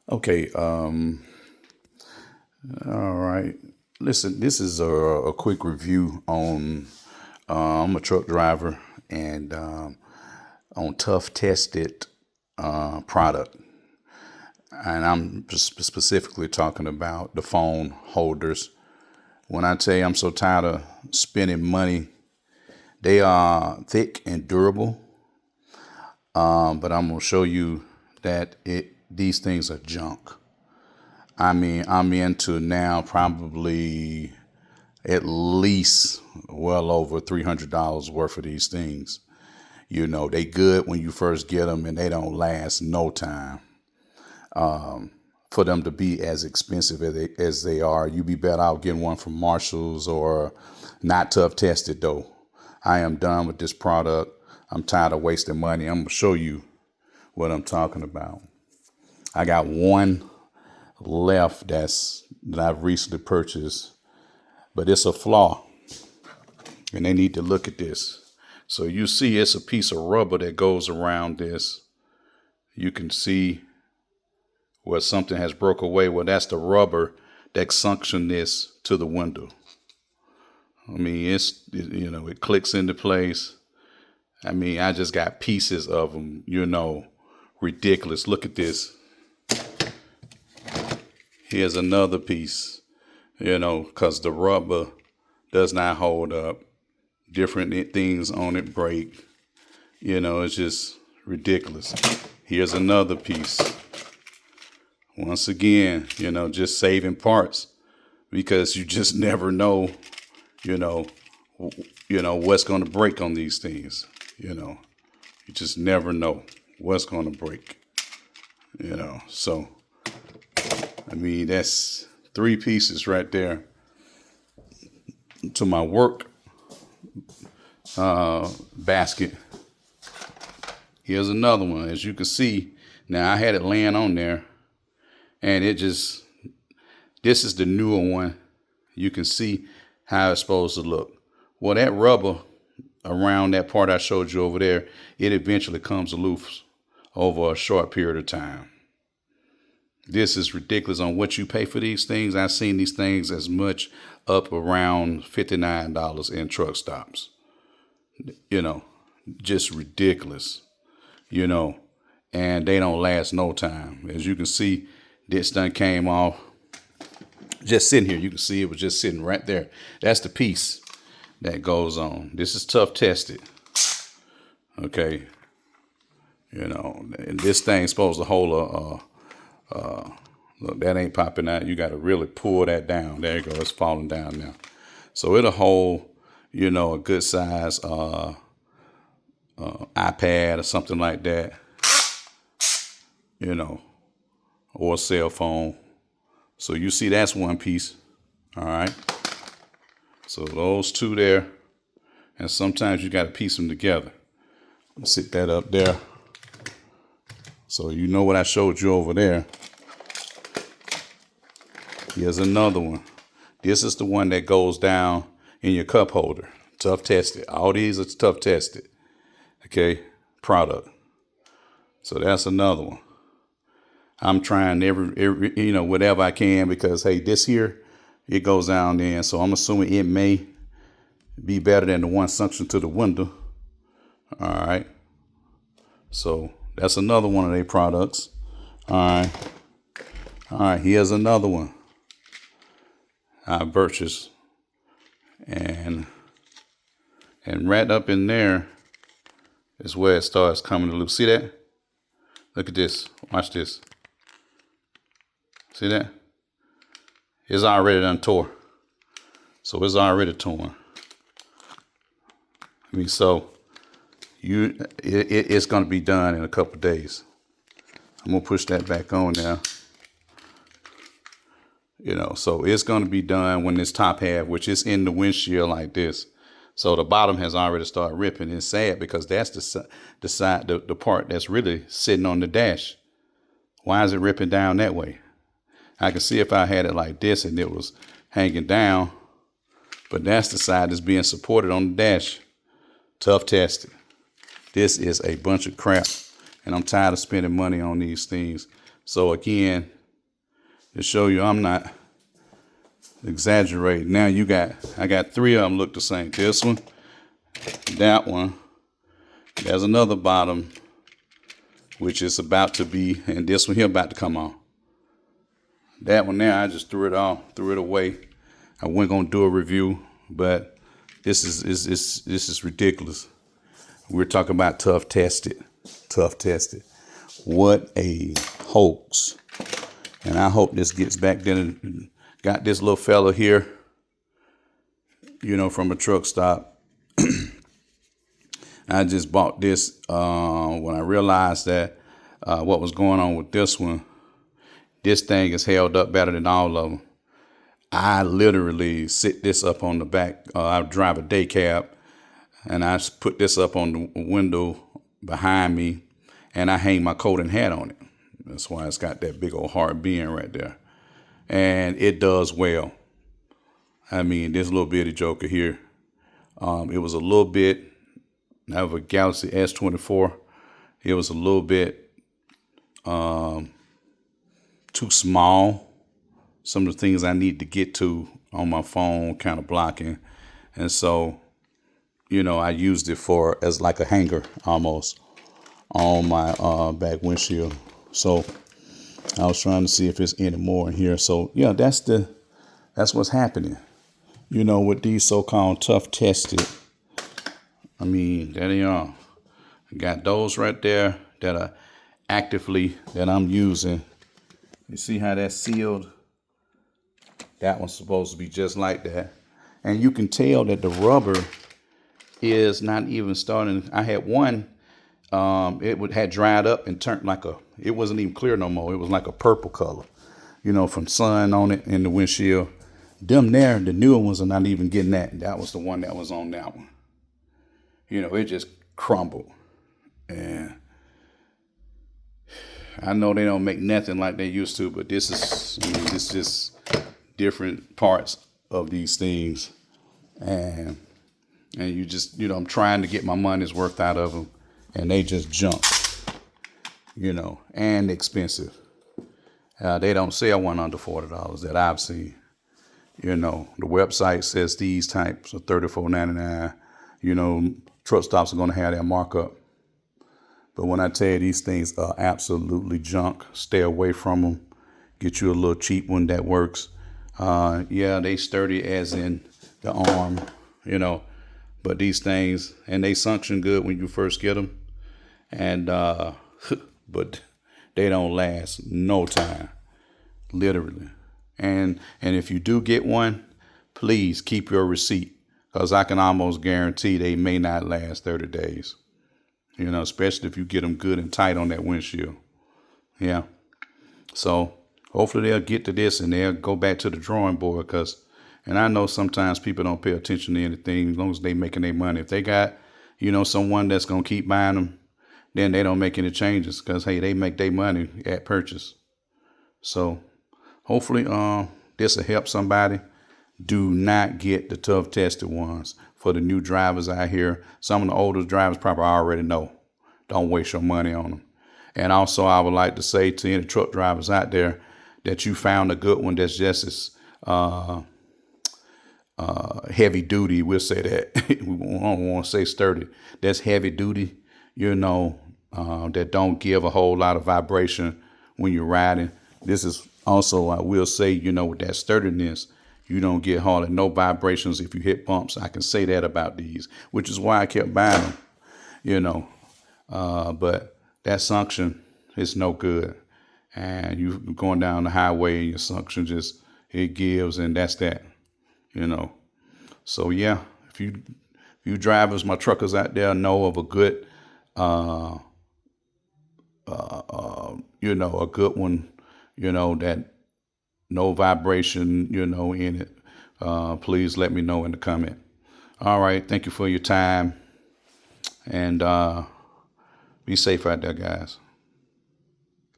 Okay, all right. Listen, this is a quick review on. I'm a truck driver and on tough tested product, and I'm specifically talking about the phone holders. When I tell you I'm so tired of spending money, they are thick and durable, but I'm gonna show you that these things are junk. I mean, I'm into now probably at least well over $300 worth of these things. You know, they good when you first get them and they don't last no time. For them to be as expensive as they are, you be better out getting one from Marshalls or not tough tested though. I am done with this product. I'm tired of wasting money. I'm gonna show you what I'm talking about. I got one left that I've recently purchased, but it's a flaw, and they need to look at this. So you see, it's a piece of rubber that goes around this. You can see where something has broke away. Well, that's the rubber that suction this to the window. I mean, it clicks into place. I mean, I just got pieces of them. Ridiculous. Look at this. Here's another piece. Because the rubber does not hold up. Different things on it break. It's just ridiculous. Here's another piece. Once again, just saving parts because you just never know, you know, what's going to break on these things. You just never know what's going to break. So I mean, that's three pieces right there to my work basket. Here's another one. As you can see, now I had it laying on there, and this is the newer one. You can see how it's supposed to look. Well, that rubber around that part I showed you over there, it eventually comes loose over a short period of time. This is ridiculous on what you pay for these things. I've seen these things as much up around $59 in truck stops. Just ridiculous, and they don't last no time. As you can see, this done came off just sitting here. You can see it was just sitting right there. That's the piece that goes on. This is tough tested. Okay. And this thing's supposed to hold look, that ain't popping out. You got to really pull that down. There you go. It's falling down now. So it'll hold, a good size iPad or something like that, or a cell phone. So you see that's one piece. All right. So those two there. And sometimes you got to piece them together. I'll sit that up there. So you know what I showed you over there. Here's another one. This is the one that goes down in your cup holder. Tough tested. All these are tough tested. Okay, product. So that's another one. I'm trying every whatever I can because hey, this here, it goes down there. So I'm assuming it may be better than the one suction to the window. All right. So that's another one of their products. All right. All right. Here's another one I purchased, and right up in there is where it starts coming to loose. See that? Look at this. Watch this. See that? It's already done tore. So it's already torn. I mean, so it's going to be done in a couple of days. I'm going to push that back on now. So it's going to be done when this top half, which is in the windshield like this. So the bottom has already started ripping. It's sad because that's the side, the part that's really sitting on the dash. Why is it ripping down that way? I can see if I had it like this and it was hanging down, but that's the side that's being supported on the dash. Tough tested. This is a bunch of crap, and I'm tired of spending money on these things. So again, to show you I'm not exaggerating. Now I got three of them look the same. This one, that one. There's another bottom, which is about to be, and this one here about to come on. That one there, I just threw it away. I wasn't gonna do a review, but this is ridiculous. We're talking about tough tested. What a hoax. And I hope this gets back there. Got this little fella here, from a truck stop. I just bought this when I realized that what was going on with this one. This thing is held up better than all of them. I literally sit this up on the back. I drive a day cab, and I put this up on the window behind me, and I hang my coat and hat on it. That's why it's got that big old hard beam right there. And it does well. I mean, this little bitty joker here, it was a little bit, I have a Galaxy S24. It was a little bit too small. Some of the things I need to get to on my phone kind of blocking. And so, I used it as like a hanger almost on my back windshield. So I was trying to see if there's any more in here. So yeah, that's what's happening, with these so-called tough tested. I mean, there they are. I got those right there that are that I'm using. You see how that's sealed? That one's supposed to be just like that. And you can tell that the rubber is not even starting. I had one, had dried up and turned it wasn't even clear no more. It was like a purple color, from sun on it in the windshield. The newer ones are not even getting that. That was the one that was on that one. It just crumbled. And I know they don't make nothing like they used to, but this is just different parts of these things. And you just, I'm trying to get my money's worth out of them, and they just junk, and expensive. They don't sell one under $40 that I've seen. The website says these types are $34.99. Truck stops are going to have that markup. But when I tell you these things are absolutely junk, stay away from them. Get you a little cheap one that works. They sturdy as in the arm, but these things, and they suction good when you first get them. And, but they don't last no time, literally. And if you do get one, please keep your receipt, because I can almost guarantee they may not last 30 days, especially if you get them good and tight on that windshield. Yeah. So hopefully they'll get to this and they'll go back to the drawing board, and I know sometimes people don't pay attention to anything as long as they making their money. If they got, someone that's going to keep buying them, then they don't make any changes because, hey, they make their money at purchase. So hopefully this will help somebody. Do not get the tough tested ones for the new drivers out here. Some of the older drivers probably already know. Don't waste your money on them. And also, I would like to say to any truck drivers out there that you found a good one that's just as heavy duty. We'll say that. We don't want to say sturdy. That's heavy duty, that don't give a whole lot of vibration when you're riding. This is also, I will say, with that sturdiness, you don't get hardly no vibrations if you hit bumps. I can say that about these, which is why I kept buying them, but that suction is no good. And you going down the highway and your suction it gives, and that's that, So yeah, if you drivers, my truckers out there know of a good, a good one, that no vibration, in it. Please let me know in the comment. All right. Thank you for your time, and be safe out there, guys.